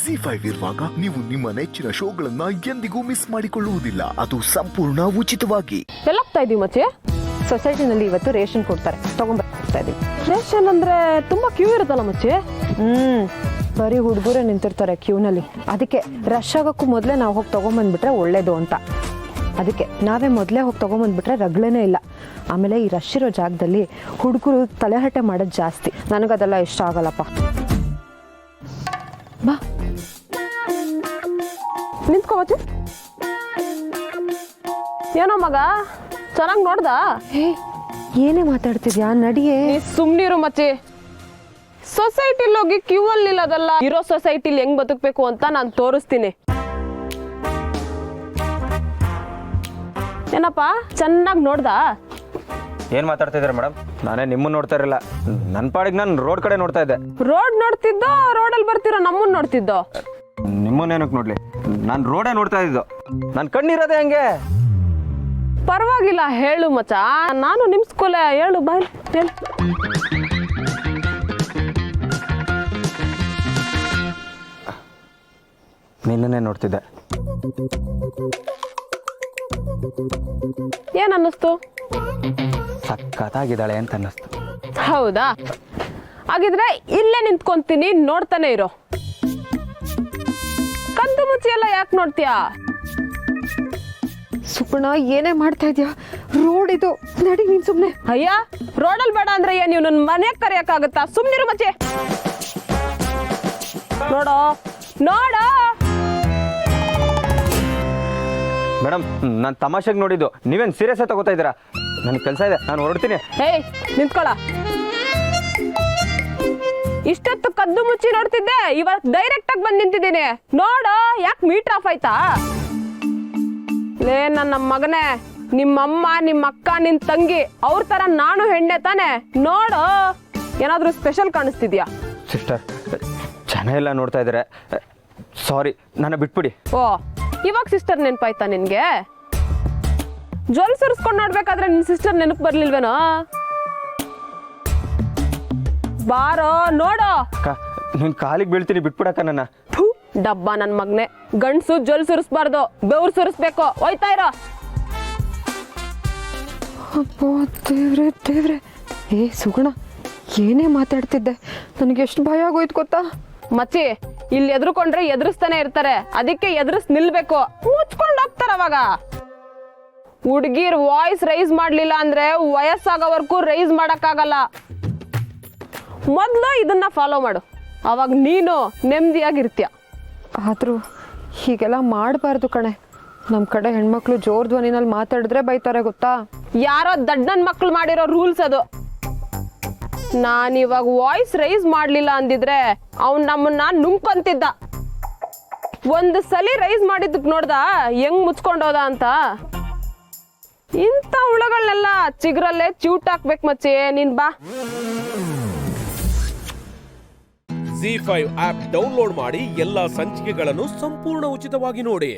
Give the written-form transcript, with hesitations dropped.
ZEE5 ಇರುವಾಗ ನೀವು ನಿಮ್ಮ ನೆಚ್ಚಿನ ಶೋಗಳನ್ನ ಎಂದಿಗೂ ಮಿಸ್ ಮಾಡಿಕೊಳ್ಳುವುದಿಲ್ಲ. ಅದು ಸಂಪೂರ್ಣ ಉಚಿತವಾಗಿ. ಎಲ್ಲೋಗ್ತಾ ಇದೀವಿ ಮಚ್ಚಿ? ಸೊಸೈಟಿನಲ್ಲಿ ಇವತ್ತು ರೇಷನ್ ಕೊಡ್ತಾರೆ, ತಗೊಂಡ್ಬರ್ತಾ ಇದೀವಿ. ರೇಷನ್ ಅಂದ್ರೆ ತುಂಬಾ ಕ್ಯೂ ಇರುತ್ತಲ್ಲ ಮಚ್ಚಿ? ಬರೀ ಹುಡುಗರೇ ನಿಂತಿರ್ತಾರೆ ಕ್ಯೂನಲ್ಲಿ. ಅದಕ್ಕೆ ರಶ್ ಆಗೋಕ್ಕೂ ಮೊದಲೇ ನಾವು ಹೋಗಿ ತೊಗೊಂಬಂದ್ಬಿಟ್ರೆ ಒಳ್ಳೇದು ಅಂತ. ಅದಕ್ಕೆ ನಾವೇ ಮೊದಲೇ ಹೋಗಿ ತೊಗೊಂಬಂದ್ಬಿಟ್ರೆ ರಗಳೇನೇ ಇಲ್ಲ. ಆಮೇಲೆ ಈ ರಶ್ ಇರೋ ಜಾಗದಲ್ಲಿ ಹುಡುಗರು ತಲೆಹರಟೆ ಮಾಡೋದು ಜಾಸ್ತಿ. ನನಗದೆಲ್ಲ ಇಷ್ಟ ಆಗಲ್ಲಪ್ಪ. ಬಾ ನಿಂತ್ಕೋ ಮಚ್ಚಿ. ಏನೋ ಮಗ ಚೆನ್ನಾಗಿ ನೋಡ್ದ? ಏನೇ ಮಾತಾಡ್ತಿದ್ಯಾ? ನಡಿಯೇ. ಸುಮ್ನಿರು ಮಚ್ಚಿ. ಸೊಸೈಟಿಲಿ ಹೋಗಿ ಕ್ಯೂ ಅಲ್ಲಿ ನಿಲ್ಲೋದಲ್ಲ, ಇರೋ ಸೊಸೈಟಿಲಿ ಹೆಂಗ್ ಬದುಕ್ಬೇಕು ಅಂತ ನಾನು ತೋರಿಸ್ತೀನಿ. ಏನಪ್ಪ ಚೆನ್ನಾಗಿ ನೋಡ್ದ? ಏನ್ ಮಾತಾಡ್ತಿದ್ದೀರಾ ಮೇಡಮ್? ನಾನೇ ನಿಮ್ಮನ್ನ ನೋಡ್ತಾ ಇರಲಿಲ್ಲ, ನನ್ನ ಪಾಡಿಗೆ ನಾನು ರೋಡ್ ಕಡೆ ನೋಡ್ತಾ ಇದ್ದೆ. ರೋಡ್ ನೋಡ್ತಿದ್ದೋ ರೋಡಲ್ಲಿ ಬರ್ತಿರೋ ನಮ್ಮನ್ನ ನೋಡ್ತಿದ್ದೋ? ನಿಮ್ಮನ್ನೇನಕ್ಕೆ ನೋಡ್ಲಿ, ನಾನು ರೋಡೇ ನೋಡ್ತಾ ಇದ್ದು. ನನ್ನ ಕಣ್ಣಿರೋದೇ ಹಂಗೆ. ಪರವಾಗಿಲ್ಲ ಹೇಳು ಮಚ್ಚ, ನಾನು ನಿಮ್ ಸ್ಕೂಲೇ. ಹೇಳು ಬಾಯ್ ಹೇಳು. ನಿನ್ನನ್ನೇ ನೋಡ್ತಿದ್ದೆ. ಏನ್ ಅನ್ನಿಸ್ತು? ಸಕ್ಕತ್ತಾಗಿದ್ದಾಳೆ ಅಂತ ಅನ್ನಿಸ್ತು. ಹೌದಾ? ಹಾಗಿದ್ರೆ ಇಲ್ಲೇ ನಿಂತ್ಕೊಂತೀನಿ, ನೋಡ್ತಾನೆ ಇರೋ. ಕದ್ದು ಮುಚ್ಚಿ ಎಲ್ಲ ಯಾಕೆ ನೋಡ್ತೀಯಾ? ಸುಪರ್ಣ ಏನೇ ಮಾಡ್ತಾ ಇದ್ಯಾ? ರೋಡ್ ಇದು, ನಡಿ ನೀನ್ ಸುಮ್ನೆ. ಅಯ್ಯ ರೋಡಲ್ಲಿ ಬೇಡ ಅಂದ್ರೆ ಏನ್ ನೀವು ನನ್ನ ಮನೆಗೆ ಕರೆಯಕ್ಕಾಗತ್ತಾ? ಸುಮ್ನಿರು ಮಚ್ಚೆ. ನೋಡೋ ನೋಡೋ. ಮೇಡಮ್ ನಾನು ತಮಾಷೆಗೆ ನೋಡಿದ್ದು, ನೀವೇನು ಸೀರಿಯಸ್ ಆಗಿ ತಗೋತಾ ಇದ್ದೀರಾ? ನನಗೆ ಕೆಲಸ ಇದೆ, ನಾನು ಹೊರಡ್ತೀನಿ. ಏಯ್ ನಿಂತ್ಕೊಳ. ಇಷ್ಟೊತ್ತು ಕದ್ದು ಮುಚ್ಚಿ ನೋಡ್ತಿದ್ದೆ, ಇವತ್ತು ಡೈರೆಕ್ಟ್ ಆಗಿ ಬಂದು ನಿಂತಿದ್ದೀನಿ. ನೋಡು ಯಾಕೆ ಮೀಟರ್ ಆಫ್ ಆಯ್ತಾ? ಲೇ ನನ್ನ ಮಗನೇ, ನಿಮ್ಮಮ್ಮ ನಿಮ್ಮ ಅಕ್ಕ ನಿನ್ ತಂಗಿ ಅವ್ರ ತರ ನಾನು ಹೆಣ್ಣೆ ತಾನೆ? ನೋಡು ಏನಾದ್ರೂ ಸ್ಪೆಷಲ್ ಕಾಣಿಸ್ತಿದ್ಯಾ? ಸಿಸ್ಟರ್ ಜನ ಎಲ್ಲ ನೋಡ್ತಾ ಇದ್ದಾರೆ, ಸಾರಿ, ನನ್ನ ಬಿಟ್ಬಿಡಿ. ಓ ಇವಾಗ ಸಿಸ್ಟರ್ ನೆನಪಾಯ್ತಾ ನಿನ್ಗೆ? ಜ್ವಲ್ ಸುರಿಸ್ಕೊಂಡು ನೋಡ್ಬೇಕಾದ್ರೆ ನಿನ್ ಸಿಸ್ಟರ್ ನೆನಪು ಬರ್ಲಿಲ್ವೇನೋ? ಬಾರೋ ನೋಡೋ. ಅಕ್ಕ ನಿನ್ನ ಕಾಲಿಗೆ ಬೀಳ್ತೀನಿ, ಬಿಟ್ಬಿಡಕ್ಕ ನನ್ನ. ಡಬ್ಬ ನನ್ ಮಗ್ನೆ, ಗಂಡ್ಸು ಜೊಲ್ ಸುರಿಸ್ಬಾರ್ದು, ಬೆವ್ರು ಸುರಿಸ್ಬೇಕು. ಹೋಯ್ತಾ ಇರೋ. ಅಪ್ಪೋ ದೇವ್ರೆ ದೇವ್ರೆ. ಸುಗುಣ ಏನೇ ಮಾತಾಡ್ತಿದ್ದೆ, ನನಗೆ ಎಷ್ಟು ಭಯ ಆಗೋಯ್ತು ಗೊತ್ತಾ? ಮಚ್ಚಿ ಇಲ್ಲಿ ಎದ್ರುಕೊಂಡ್ರೆ ಎದುರಿಸ್ತಾನೆ ಇರ್ತಾರೆ, ಅದಕ್ಕೆ ಎದುರಿಸ್ ನಿಲ್ಬೇಕು. ಮುಚ್ಕೊಂಡು ಹೋಗ್ತಾರ ಅವಾಗ. ಹುಡ್ಗಿರ್ ವಾಯ್ಸ್ ರೈಸ್ ಮಾಡ್ಲಿಲ್ಲ ಅಂದ್ರೆ ವಯಸ್ಸಾಗೋವರ್ಗೂ ರೈಸ್ ಮಾಡಕ್ಕಾಗಲ್ಲ. ಮೊದ್ಲು ಇದನ್ನ ಫಾಲೋ ಮಾಡು, ಅವಾಗ ನೀನು ನೆಮ್ಮದಿಯಾಗಿರ್ತೀಯ. ಆದರೂ ಹೀಗೆಲ್ಲ ಮಾಡಬಾರ್ದು ಕಣೆ. ನಮ್ಮ ಕಡೆ ಹೆಣ್ಮಕ್ಳು ಜೋರ್ ಧ್ವನಿನಲ್ಲಿ ಮಾತಾಡಿದ್ರೆ ಬೈತಾರೆ ಗೊತ್ತಾ? ಯಾರೋ ದಡ್ಡನ್ ಮಕ್ಳು ಮಾಡಿರೋ ರೂಲ್ಸ್ ಅದು. ನಾನಿವಾಗ ವಾಯ್ಸ್ ರೈಸ್ ಮಾಡ್ಲಿಲ್ಲ ಅಂದಿದ್ರೆ ಅವ್ನ್ ನಮ್ಮನ್ನ ನುಂಕೊಂತಿದ್ದ. ಒಂದು ಸಲಿ ರೈಸ್ ಮಾಡಿದ್ದಕ್ ನೋಡ್ದ ಹೆಂಗ್ ಮುಚ್ಕೊಂಡೋದ ಅಂತ. ಇಂಥ ಹುಳಗಳನ್ನೆಲ್ಲ ಚಿಗ್ರಲ್ಲೇ ಚಿವುಟ್ ಹಾಕ್ಬೇಕು ಮಚ್ಚಿ. ನೀನ್ ಬಾ. ZEE5 ಆಪ್ ಡೌನ್ಲೋಡ್ ಮಾಡಿ ಎಲ್ಲಾ ಸಂಚಿಕೆಗಳನ್ನು ಸಂಪೂರ್ಣ ಉಚಿತವಾಗಿ ನೋಡಿ.